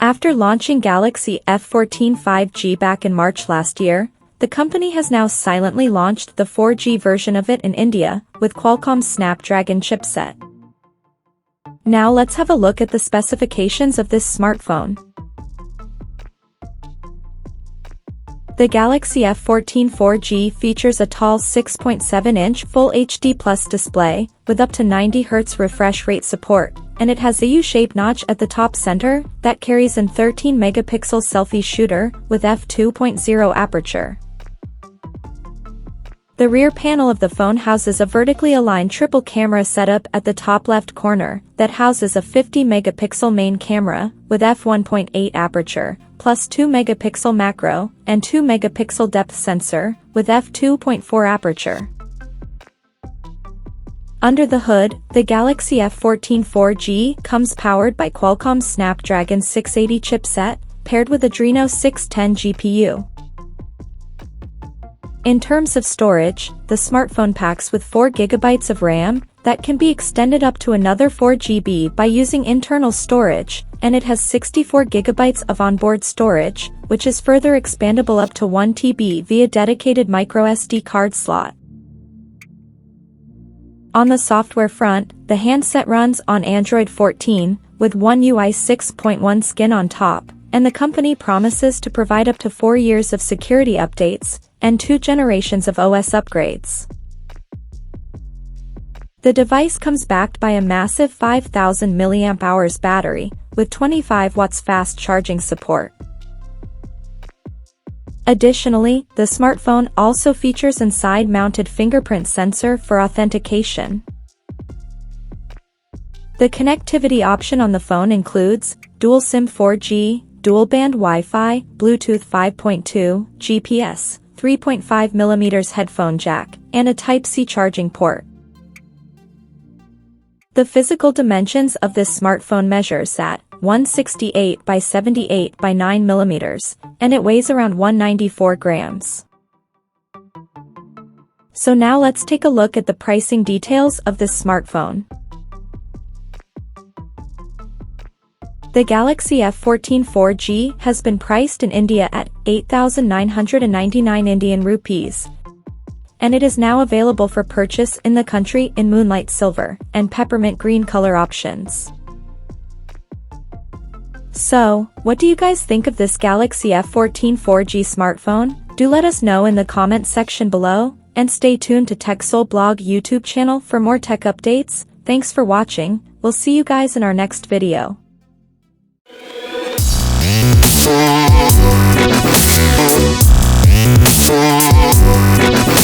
After launching Galaxy F14 5G back in March last year, the company has now silently launched the 4G version of it in India, with Qualcomm's Snapdragon chipset. Now let's have a look at the specifications of this smartphone. The Galaxy F14 4G features a tall 6.7-inch Full HD Plus display, with up to 90 Hz refresh rate support, and it has a U-shaped notch at the top center that carries an 13-megapixel selfie shooter with f2.0 aperture. The rear panel of the phone houses a vertically aligned triple camera setup at the top left corner that houses a 50-megapixel main camera with f1.8 aperture, plus 2-megapixel macro and 2-megapixel depth sensor with f2.4 aperture. Under the hood, the Galaxy F14 4G comes powered by Qualcomm's Snapdragon 680 chipset, paired with Adreno 610 GPU. In terms of storage, the smartphone packs with 4 GB of RAM that can be extended up to another 4 GB by using internal storage, and it has 64 GB of onboard storage, which is further expandable up to 1 TB via dedicated microSD card slot. On the software front, the handset runs on Android 14, with One UI 6.1 skin on top, and the company promises to provide up to 4 years of security updates and 2 generations of OS upgrades. The device comes backed by a massive 5,000 mAh battery, with 25 watts fast charging support. Additionally, the smartphone also features a side-mounted fingerprint sensor for authentication. The connectivity option on the phone includes dual SIM 4G, dual-band Wi-Fi, Bluetooth 5.2, GPS, 3.5mm headphone jack, and a Type-C charging port. The physical dimensions of this smartphone measures at 168 by 78 by 9mm, and it weighs around 194 grams. So now let's take a look at the pricing details of this smartphone. The Galaxy F14 4G has been priced in India at 8,999 Indian rupees, and it is now available for purchase in the country in Moonlight Silver and Peppermint Green color options. So, what do you guys think of this Galaxy F14 4G smartphone? Do let us know in the comment section below, and stay tuned to TechSole Blog YouTube channel for more tech updates. Thanks for watching, we'll see you guys in our next video. We'll be right back.